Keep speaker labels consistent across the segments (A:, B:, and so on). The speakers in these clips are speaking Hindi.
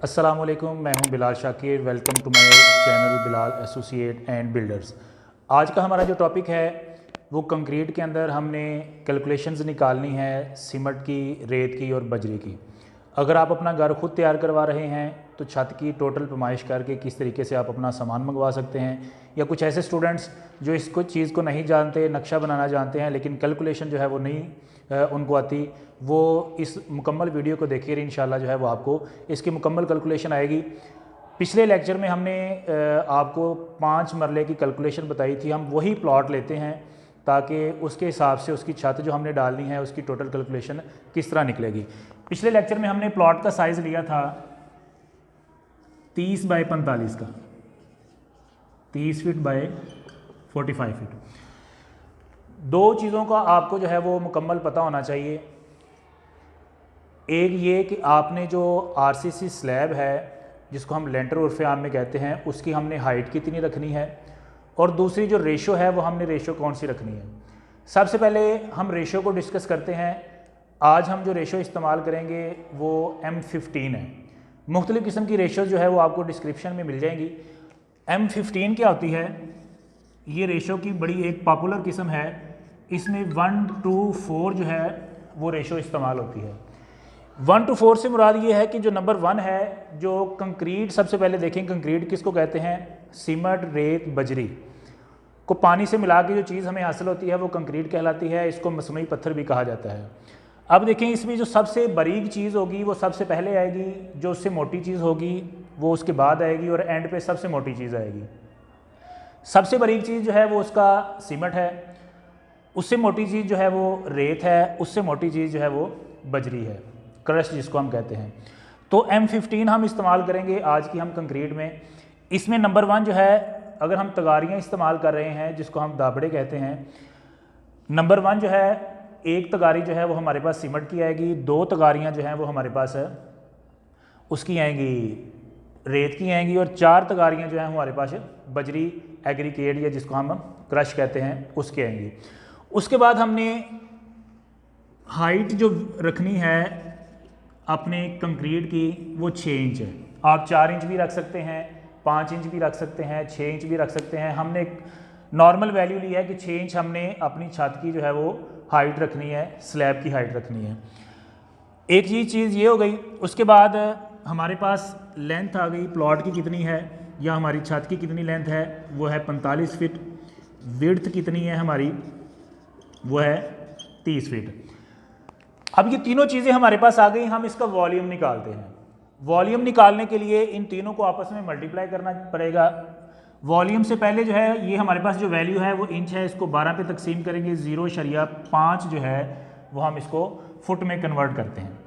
A: अस्सलामुअलैकुम, मैं हूं Bilal Shakir. Welcome to my channel Bilal associate and builders. आज का हमारा जो टॉपिक है वो कंक्रीट के अंदर हमने कैलकुलेशंस निकालनी है सीमेंट की, रेत की और बजरी की। अगर आप अपना घर खुद तैयार करवा रहे हैं तो छत की टोटल पैमाइश करके किस तरीके से आप अपना सामान मंगवा सकते हैं, या कुछ ऐसे स्टूडेंट्स जो इसको चीज़ को नहीं जानते, नक्शा बनाना जानते हैं लेकिन कैलकुलेशन जो है वो नहीं उनको आती, वो इस मुकम्मल वीडियो को देखिए। इंशाल्लाह जो है वो आपको इसकी मुकम्मल कैलकुलेशन आएगी। पिछले लेक्चर में हमने आपको 5 मरले की कैलकुलेशन बताई थी। हम वही प्लॉट लेते हैं ताकि उसके हिसाब से उसकी छत जो हमने डालनी है उसकी टोटल कैलकुलेशन किस तरह निकलेगी। पिछले लेक्चर में हमने प्लॉट का साइज़ लिया था 30 बाई 45 का, 30 फीट बाई 45 फीट। दो चीज़ों का आपको जो है वो मुकम्मल पता होना चाहिए। एक ये कि आपने जो आरसीसी स्लैब है जिसको हम लेंटर उर्फ आम में कहते हैं, उसकी हमने हाइट कितनी रखनी है, और दूसरी जो रेशो है वो हमने रेशो कौन सी रखनी है। सबसे पहले हम रेशो को डिस्कस करते हैं। आज हम जो रेशो इस्तेमाल करेंगे वो M15 है। मुख्तलिफ़ किस्म की रेशो जो है वो आपको डिस्क्रिप्शन में मिल जाएंगी। M15 क्या होती है? ये रेशो की बड़ी एक पॉपुलर किस्म है। इसमें 1 to 4 जो है वो रेशो इस्तेमाल होती है। 1 to 4 से मुराद ये है कि जो नंबर 1 है, जो कंक्रीट, सबसे पहले देखें कंक्रीट किसको कहते हैं? सीमेंट, रेत, बजरी को पानी से मिला के जो चीज़ हमें हासिल होती है वो कंक्रीट कहलाती है। इसको मसनूई पत्थर भी कहा जाता है। अब देखें, इसमें जो सबसे बारीक चीज़ होगी वो सबसे पहले आएगी, जो उससे मोटी चीज़ होगी वो उसके बाद आएगी, और एंड पे सबसे मोटी चीज़ आएगी। सबसे बारीक चीज़ जो है वो उसका सीमेंट है, उससे मोटी चीज़ जो है वो रेत है, उससे मोटी चीज़ जो है वो बजरी है, क्रश जिसको हम कहते हैं। तो M15 हम इस्तेमाल करेंगे आज की हम कंक्रीट में। इसमें नंबर 1 जो है, अगर हम तगारियाँ इस्तेमाल कर रहे हैं जिसको हम दाबड़े कहते हैं, नंबर 1 जो है, एक तगारी जो है वो हमारे पास सीमेंट की आएगी, 2 तगारियाँ जो हैं वो हमारे पास है उसकी आएंगी, रेत की आएंगी, और 4 तगारियाँ जो हैं हमारे पास बजरी, एग्रीकेट या जिसको हम क्रश कहते हैं उसकी आएंगी। उसके बाद हमने हाइट जो रखनी है अपने कंक्रीट की वो 6 इंच है। आप 4 इंच भी रख सकते हैं, 5 इंच भी रख सकते हैं, 6 इंच भी रख सकते हैं। हमने एक नॉर्मल वैल्यू ली है कि 6 इंच हमने अपनी छत की जो है वो हाइट रखनी है, स्लैब की हाइट रखनी है। एक चीज़ ये हो गई। उसके बाद हमारे पास लेंथ आ गई, प्लॉट की कितनी है या हमारी छत की कितनी लेंथ है, वो है 45 फीट। विड्थ कितनी है हमारी, वो है 30 फीट। अब ये तीनों चीज़ें हमारे पास आ गई। हम इसका वॉल्यूम निकालते हैं। वॉल्यूम निकालने के लिए इन तीनों को आपस में मल्टीप्लाई करना पड़ेगा। वॉल्यूम से पहले जो है, ये हमारे पास जो वैल्यू है वो इंच है, इसको 12 पे तकसीम करेंगे, 0.5 जो है वो हम इसको फुट में कन्वर्ट करते हैं।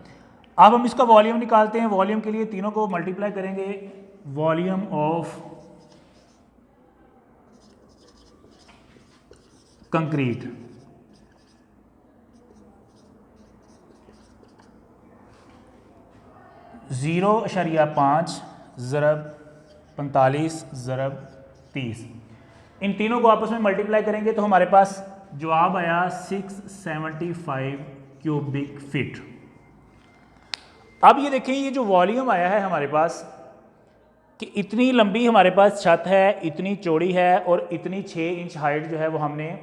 A: अब हम इसका वॉल्यूम निकालते हैं। वॉल्यूम के लिए तीनों को मल्टीप्लाई करेंगे। वॉल्यूम ऑफ कंक्रीट, (0.5 ज़रब 45 ज़रब 30), इन तीनों को आपस में मल्टीप्लाई करेंगे तो हमारे पास जवाब आया 675 क्यूबिक फीट। अब ये देखें, ये जो वॉल्यूम आया है हमारे पास कि इतनी लंबी हमारे पास छत है, इतनी चौड़ी है, और इतनी 6 इंच हाइट जो है वो हमने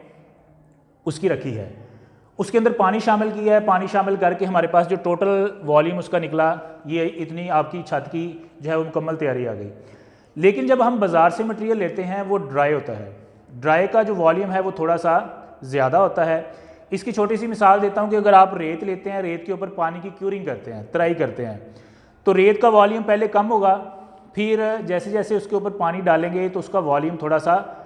A: उसकी रखी है। उसके अंदर पानी शामिल किया है। पानी शामिल करके हमारे पास जो टोटल वॉल्यूम उसका निकला, ये इतनी आपकी छत की जो है वो मुकम्मल तैयारी आ गई। लेकिन जब हम बाज़ार से मटेरियल लेते हैं वो ड्राई होता है। ड्राई का जो वॉल्यूम है वो थोड़ा सा ज़्यादा होता है। इसकी छोटी सी मिसाल देता हूँ कि अगर आप रेत लेते हैं, रेत के ऊपर पानी की क्यूरिंग करते हैं, तराई करते हैं, तो रेत का वॉल्यूम पहले कम होगा, फिर जैसे जैसे उसके ऊपर पानी डालेंगे तो उसका वॉल्यूम थोड़ा सा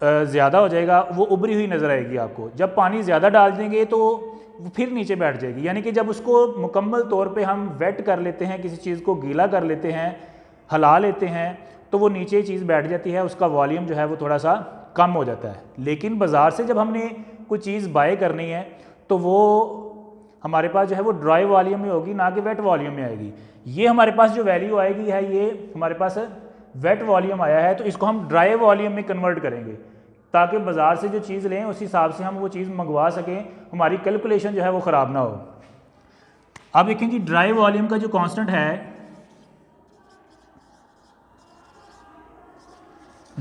A: ज़्यादा हो जाएगा, वो उभरी हुई नज़र आएगी आपको। जब पानी ज़्यादा डाल देंगे तो वो फिर नीचे बैठ जाएगी। यानी कि जब उसको मुकम्मल तौर पे हम वेट कर लेते हैं, किसी चीज़ को गीला कर लेते हैं, हिला लेते हैं, तो वो नीचे चीज़ बैठ जाती है, उसका वॉल्यूम जो है वो थोड़ा सा कम हो जाता है। लेकिन बाज़ार से जब हमने कोई चीज़ बाय करनी है तो वो हमारे पास जो है वो ड्राई वॉल्यूम में होगी, ना कि वेट वॉल्यूम में आएगी। ये हमारे पास जो वैल्यू आएगी है, ये हमारे पास वेट वॉल्यूम आया है, तो इसको हम ड्राई वॉल्यूम में कन्वर्ट करेंगे ताकि बाज़ार से जो चीज़ लें उस हिसाब से हम वो चीज़ मंगवा सकें, हमारी कैलकुलेशन जो है वो ख़राब ना हो। अब देखें कि ड्राई वॉल्यूम का जो कांस्टेंट है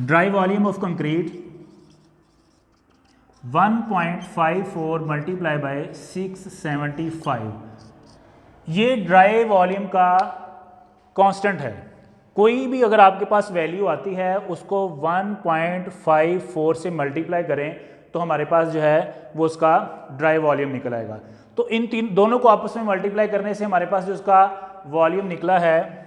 A: dry volume of concrete 1.54 multiply by 675, ये ड्राई वॉल्यूम का कांस्टेंट है। कोई भी अगर आपके पास वैल्यू आती है उसको 1.54 से मल्टीप्लाई करें तो हमारे पास जो है वो उसका ड्राई वॉल्यूम निकल आएगा। तो इन तीन दोनों को आपस में मल्टीप्लाई करने से हमारे पास जो उसका वॉल्यूम निकला है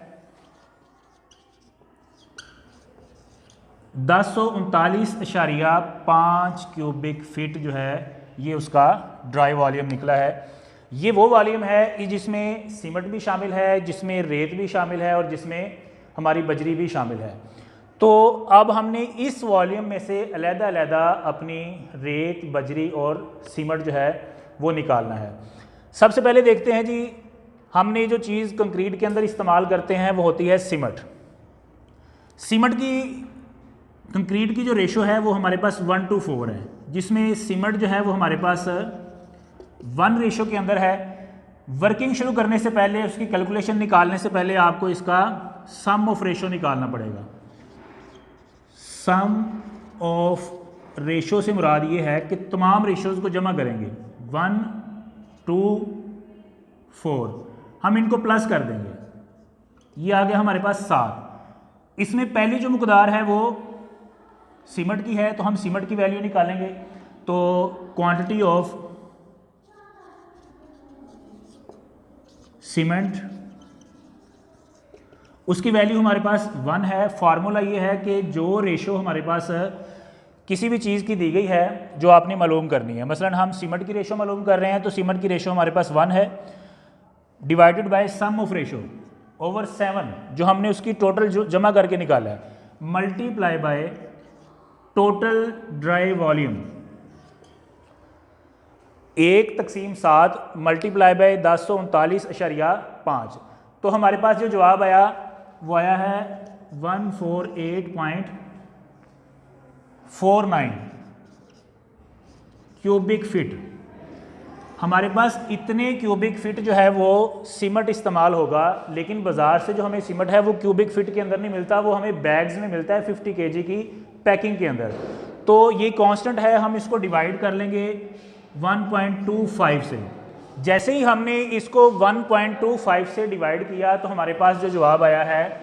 A: 1039.5 क्यूबिक फीट जो है ये उसका ड्राई वॉल्यूम निकला है। ये वो वॉल्यूम है जिसमें सीमेंट भी शामिल है, जिसमें रेत भी शामिल है और जिसमें हमारी बजरी भी शामिल है। तो अब हमने इस वॉल्यूम में से अलग-अलग अपनी रेत, बजरी और सीमेंट जो है वो निकालना है। सबसे पहले देखते हैं जी, हमने जो चीज़ कंक्रीट के अंदर इस्तेमाल करते हैं वो होती है सीमेंट। सीमेंट की कंक्रीट की जो रेशो है वो हमारे पास 1:4 है, जिसमें सीमेंट जो है वो हमारे पास 1 रेशो के अंदर है। वर्किंग शुरू करने से पहले, उसकी कैलकुलेशन निकालने से पहले आपको इसका सम ऑफ रेशो निकालना पड़ेगा। सम ऑफ रेशो से मुराद ये है कि तमाम रेशोज़ को जमा करेंगे 1, 2, 4, हम इनको प्लस कर देंगे, ये आ गया हमारे पास 7। इसमें पहली जो मकदार है वो सीमेंट की है तो हम सीमेंट की वैल्यू निकालेंगे। तो क्वांटिटी ऑफ सीमेंट, उसकी वैल्यू हमारे पास 1 है। फार्मूला ये है कि जो रेशो हमारे पास किसी भी चीज़ की दी गई है जो आपने मालूम करनी है, मसलन हम सीमेंट की रेशो मालूम कर रहे हैं तो सीमेंट की रेशो हमारे पास 1 है, divided by sum of ratio over 7 जो हमने उसकी टोटल जो जमा करके निकाला है, multiply by total dry volume 1/7 multiply by 1039.5। तो हमारे पास जो जवाब आया वो आया है 148.49 क्यूबिक फीट। हमारे पास इतने क्यूबिक फीट जो है वो सीमेंट इस्तेमाल होगा, लेकिन बाज़ार से जो हमें सीमेंट है वो क्यूबिक फीट के अंदर नहीं मिलता, वो हमें बैग्स में मिलता है 50 kg की पैकिंग के अंदर। तो ये कांस्टेंट है, हम इसको डिवाइड कर लेंगे 1.25 से। जैसे ही हमने इसको 1.25 से डिवाइड किया तो हमारे पास जो जवाब आया है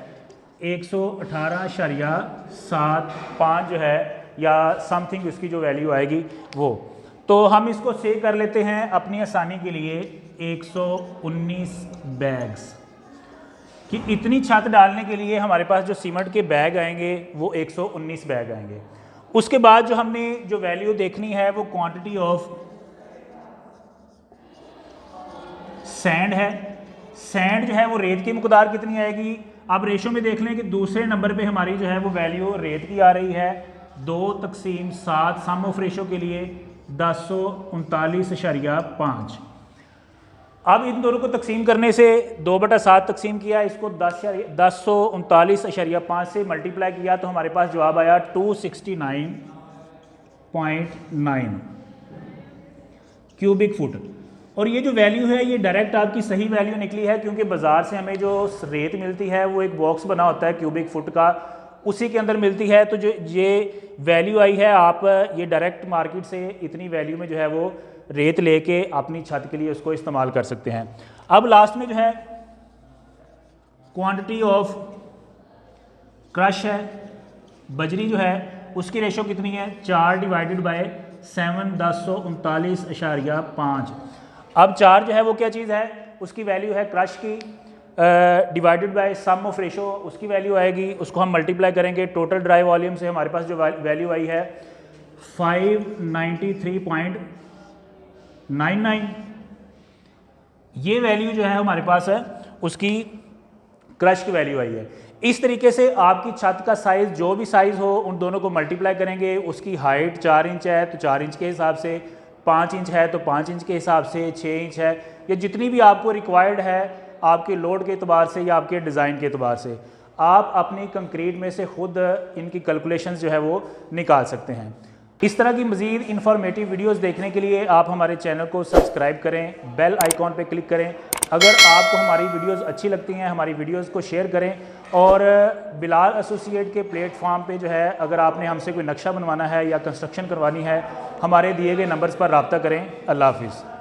A: 118.75 जो है, या समथिंग उसकी जो वैल्यू आएगी वो। तो हम इसको सेव कर लेते हैं अपनी आसानी के लिए 119 बैग्स कि इतनी छत डालने के लिए हमारे पास जो सीमेंट के बैग आएंगे वो 119 बैग आएंगे। उसके बाद जो हमने जो वैल्यू देखनी है वो क्वांटिटी ऑफ सैंड है। सैंड जो है वो रेत की मकदार कितनी आएगी, अब रेशो में देख लें कि दूसरे नंबर पे हमारी जो है वो वैल्यू रेत की आ रही है 2/7 सम ऑफ रेशो के लिए 1039.5। अब इन दोनों को तकसीम करने से 2/7 तकसीम किया, इसको 1039.5 से मल्टीप्लाई किया तो हमारे पास जवाब आया 269.9 क्यूबिक फुट। और ये जो वैल्यू है ये डायरेक्ट आपकी सही वैल्यू निकली है, क्योंकि बाज़ार से हमें जो रेत मिलती है वो एक बॉक्स बना होता है क्यूबिक फुट का, उसी के अंदर मिलती है। तो जो ये वैल्यू आई है, आप ये डायरेक्ट मार्केट से इतनी वैल्यू में जो है वो रेत लेके अपनी छत के लिए उसको इस्तेमाल कर सकते हैं। अब लास्ट में जो है क्वांटिटी ऑफ क्रश है, बजरी जो है उसकी रेशो कितनी है 4 डिवाइडेड बाय 7 1039.5। अब 4 जो है वो क्या चीज़ है, उसकी वैल्यू है क्रश की, divided by sum of ratio उसकी वैल्यू आएगी, उसको हम मल्टीप्लाई करेंगे टोटल ड्राई वॉल्यूम से, हमारे पास जो वैल्यू आई है 593.99। ये वैल्यू जो है हमारे पास है उसकी क्रश की वैल्यू आई है। इस तरीके से आपकी छत का साइज़ जो भी साइज़ हो उन दोनों को मल्टीप्लाई करेंगे, उसकी हाइट 4 इंच है तो 4 इंच के हिसाब से, 5 इंच है तो 5 इंच के हिसाब से, 6 इंच है, या जितनी भी आपको रिक्वायर्ड है आपके लोड के अतबार से या आपके डिज़ाइन के अतबार से, आप अपनी कंक्रीट में से खुद इनकी कैलकुलेशंस जो है वो निकाल सकते हैं। इस तरह की मज़ीद इन्फॉर्मेटिव वीडियोस देखने के लिए आप हमारे चैनल को सब्सक्राइब करें, बेल आइकॉन पे क्लिक करें। अगर आपको हमारी वीडियोस अच्छी लगती हैं, हमारी वीडियोस को शेयर करें और बिलाल एसोसिएट के प्लेटफॉर्म पे जो है अगर आपने हमसे कोई नक्शा बनवाना है या कंस्ट्रक्शन करवानी है, हमारे दिए गए नंबर्स पर रब्ता करें। अल्लाह हाफिज़।